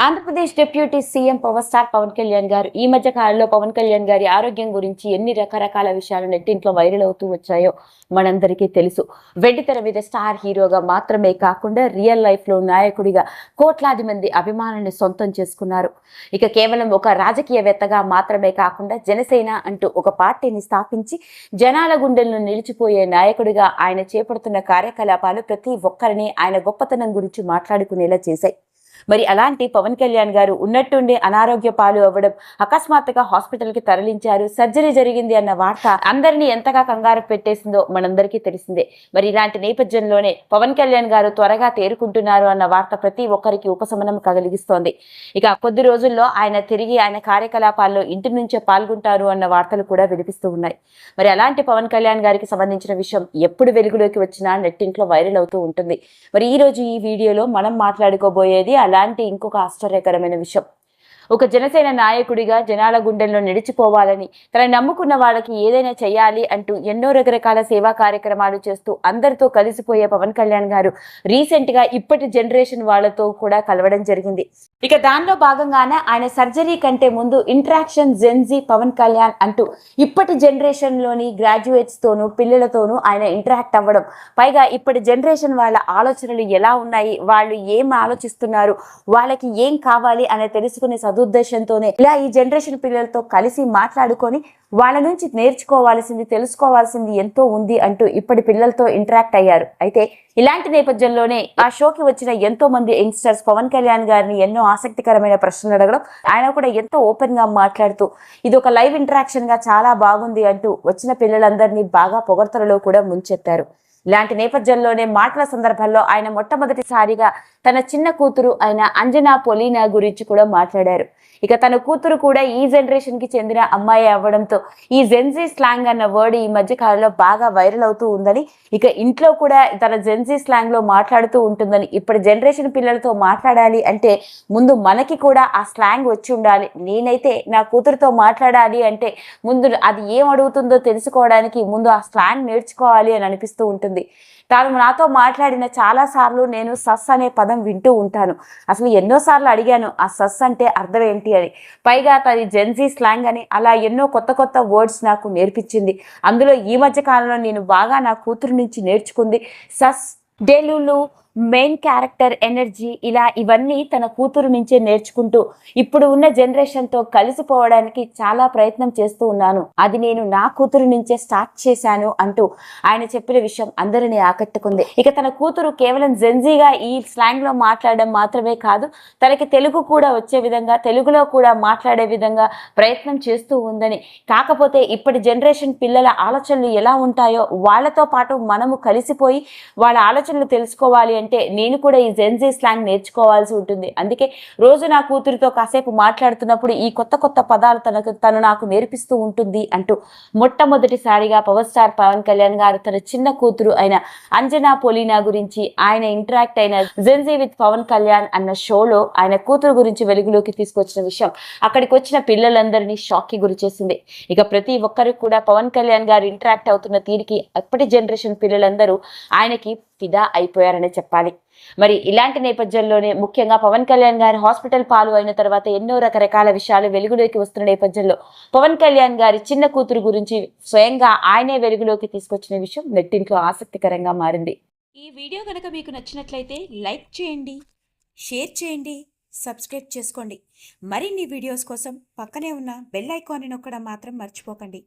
Andhra Pradesh deputy CM power star Pawan Kalyan garu ఈ మధ్య కాలంలో పవన్ కళ్యాణ్ గారి ఆరోగ్యం గురించి ఎన్ని రకరకాల విషయాలు నెట్టింట్లో వైరల్ అవుతూ వచ్చాయో మనందరికీ తెలుసు. వెండితెర మీద స్టార్ హీరోగా మాత్రమే కాకుండా రియల్ లైఫ్ లో నాయకుడిగా కోట్లాది మంది అభిమానుల్ని సొంతం చేసుకున్నారు. ఇక కేవలం ఒక రాజకీయవేత్తగా మాత్రమే కాకుండా జనసేన అంటూ ఒక పార్టీని స్థాపించి జనాల గుండెలను నిలిచిపోయే నాయకుడిగా ఆయన చేపడుతున్న కార్యకలాపాలు ప్రతి ఒక్కరిని ఆయన గొప్పతనం గురించి మాట్లాడుకునేలా చేశాయి. మరి అలాంటి పవన్ కళ్యాణ్ గారు ఉన్నట్టుండి అనారోగ్య పాలు అవ్వడం, అకస్మాత్తుగా హాస్పిటల్ కి తరలించారు, సర్జరీ జరిగింది అన్న వార్త అందరినీ ఎంతగా కంగారు పెట్టేసిందో మనందరికీ తెలిసిందే. మరి ఇలాంటి నేపథ్యంలోనే పవన్ కళ్యాణ్ గారు త్వరగా తేరుకుంటున్నారు అన్న వార్త ప్రతి ఒక్కరికి ఉపశమనం కలిగిస్తోంది. ఇక కొద్ది రోజుల్లో ఆయన తిరిగి ఆయన కార్యకలాపాల్లో ఇంటి నుంచే పాల్గొంటారు అన్న వార్తలు కూడా వినిపిస్తూ ఉన్నాయి. మరి అలాంటి పవన్ కళ్యాణ్ గారికి సంబంధించిన విషయం ఎప్పుడు వెలుగులోకి వచ్చినా నెట్టింట్లో వైరల్ అవుతూ ఉంటుంది. మరి ఈ రోజు ఈ వీడియోలో మనం మాట్లాడుకోబోయేది అలాంటి ఇంకొక ఆశ్చర్యకరమైన విషయం. ఒక జనసేన నాయకుడిగా జనాల గుండెల్లో నిలిచిపోవాలని, తన నమ్ముకున్న వాళ్ళకి ఏదైనా చేయాలి అంటూ ఎన్నో రకరకాల సేవా కార్యక్రమాలు చేస్తూ అందరితో కలిసిపోయే పవన్ కళ్యాణ్ గారు రీసెంట్ గా ఇప్పటి జనరేషన్ వాళ్ళతో కూడా కలవడం జరిగింది. ఇక దానిలో భాగంగానే ఆయన సర్జరీ కంటే ముందు ఇంటరాక్షన్ జెన్జీ పవన్ కళ్యాణ్ అంటూ ఇప్పటి జనరేషన్ లోని గ్రాడ్యుయేట్స్ తోనూ పిల్లలతోనూ ఆయన ఇంటరాక్ట్ అవ్వడం, పైగా ఇప్పటి జనరేషన్ వాళ్ళ ఆలోచనలు ఎలా ఉన్నాయి, వాళ్ళు ఏం ఆలోచిస్తున్నారు, వాళ్ళకి ఏం కావాలి అని తెలుసుకునే ఉద్దేశంతోనే ఇలా ఈ జనరేషన్ పిల్లలతో కలిసి మాట్లాడుకొని వాళ్ళ నుంచి నేర్చుకోవాల్సింది, తెలుసుకోవాల్సింది ఎంతో ఉంది అంటూ ఇప్పటి పిల్లలతో ఇంటరాక్ట్ అయ్యారు. అయితే ఇలాంటి నేపథ్యంలోనే ఆ షోకి వచ్చిన ఎంతో మంది యంగ్స్టర్స్ పవన్ కళ్యాణ్ గారిని ఎన్నో ఆసక్తికరమైన ప్రశ్నలు అడగడం, ఆయన కూడా ఎంతో ఓపెన్ గా మాట్లాడుతూ ఇది ఒక లైవ్ ఇంటరాక్షన్ గా చాలా బాగుంది అంటూ వచ్చిన పిల్లలందరినీ బాగా పొగడ్తలలో కూడా ముంచెత్తారు. ఇలాంటి నేపథ్యంలోనే మాటల సందర్భంలో ఆయన మొట్టమొదటిసారిగా తన చిన్న కూతురు అయిన అంజనా పొలీనా గురించి కూడా మాట్లాడారు. ఇక తన కూతురు కూడా ఈ జనరేషన్ కి చెందిన అమ్మాయి అవ్వడంతో ఈ జెన్జీ స్లాంగ్ అన్న వర్డ్ ఈ మధ్య కాలంలో బాగా వైరల్ అవుతూ ఉందని, ఇక ఇంట్లో కూడా తన జెన్జీ స్లాంగ్ లో మాట్లాడుతూ ఉంటుందని, ఇప్పటి జనరేషన్ పిల్లలతో మాట్లాడాలి అంటే ముందు మనకి కూడా ఆ స్లాంగ్ వచ్చి ఉండాలి. నేనైతే నా కూతురుతో మాట్లాడాలి అంటే ముందు అది ఏం అడుగుతుందో తెలుసుకోవడానికి ముందు ఆ స్లాంగ్ నేర్చుకోవాలి అని అనిపిస్తూ ఉంటుంది. తాను నాతో మాట్లాడిన చాలా సార్లు నేను సస్ అనే పదం వింటూ ఉంటాను. అసలు ఎన్నోసార్లు అడిగాను ఆ సస్ అంటే అర్థం ఏంటి అని. పైగా తది జెన్జీ స్లాంగ్ అని అలా ఎన్నో కొత్త కొత్త వర్డ్స్ నాకు నేర్పించింది. అందులో ఈ మధ్య కాలంలో నేను బాగా నా కూతురు నుంచి నేర్చుకుంది సస్, డెలులు, మెయిన్ క్యారెక్టర్, ఎనర్జీ, ఇలా ఇవన్నీ తన కూతురు నుంచే నేర్చుకుంటూ ఇప్పుడు ఉన్న జనరేషన్తో కలిసిపోవడానికి చాలా ప్రయత్నం చేస్తూ ఉన్నాను. అది నేను నా కూతురు నుంచే స్టార్ట్ చేశాను అంటూ ఆయన చెప్పిన విషయం అందరినీ ఆకట్టుకుంది. ఇక తన కూతురు కేవలం జెన్జీగా ఈ స్లాంగ్ లో మాట్లాడడం మాత్రమే కాదు, తనకి తెలుగు కూడా వచ్చే విధంగా, తెలుగులో కూడా మాట్లాడే విధంగా ప్రయత్నం చేస్తూ ఉందని, కాకపోతే ఇప్పటి జనరేషన్ పిల్లల ఆలోచనలు ఎలా ఉంటాయో వాళ్ళతో పాటు మనము కలిసిపోయి వాళ్ళ ఆలోచనలు తెలుసుకోవాలి అంటే నేను కూడా ఈ జెన్జీ స్లాంగ్ నేర్చుకోవాల్సి ఉంటుంది. అందుకే రోజు నా కూతురితో కాసేపు మాట్లాడుతున్నప్పుడు ఈ కొత్త కొత్త పదాలు తను నాకు నేర్పిస్తూ ఉంటుంది అంటూ మొట్టమొదటిసారిగా పవర్ స్టార్ పవన్ కళ్యాణ్ గారు తన చిన్న కూతురు అయిన అంజనా పొలీనా గురించి ఆయన ఇంటరాక్ట్ అయిన జెన్జీ విత్ పవన్ కళ్యాణ్ అన్న షోలో ఆయన కూతురు గురించి వెలుగులోకి తీసుకొచ్చిన విషయం అక్కడికి వచ్చిన పిల్లలందరినీ షాక్ కి గురి చేసింది. ఇక ప్రతి ఒక్కరు కూడా పవన్ కళ్యాణ్ గారు ఇంటరాక్ట్ అవుతున్న తీరికి అప్పటి జనరేషన్ పిల్లలందరూ ఆయనకి ఫిదా అయిపోయారనే చెప్పాలి. మరి ఇలాంటి నేపథ్యంలోనే ముఖ్యంగా పవన్ కళ్యాణ్ గారి హాస్పిటల్ పాలు అయిన తర్వాత ఎన్నో రకరకాల విషయాలు వెలుగులోకి వస్తున్న నేపథ్యంలో పవన్ కళ్యాణ్ గారి చిన్న కూతురు గురించి స్వయంగా ఆయనే వెలుగులోకి తీసుకొచ్చిన విషయం నెట్టింట్లో ఆసక్తికరంగా మారింది. ఈ వీడియో కనుక మీకు నచ్చినట్లయితే లైక్ చేయండి, షేర్ చేయండి, సబ్స్క్రైబ్ చేసుకోండి. మరిన్ని వీడియోస్ కోసం పక్కనే ఉన్న బెల్ ఐకాన్ని నొక్కడం మాత్రం మర్చిపోకండి.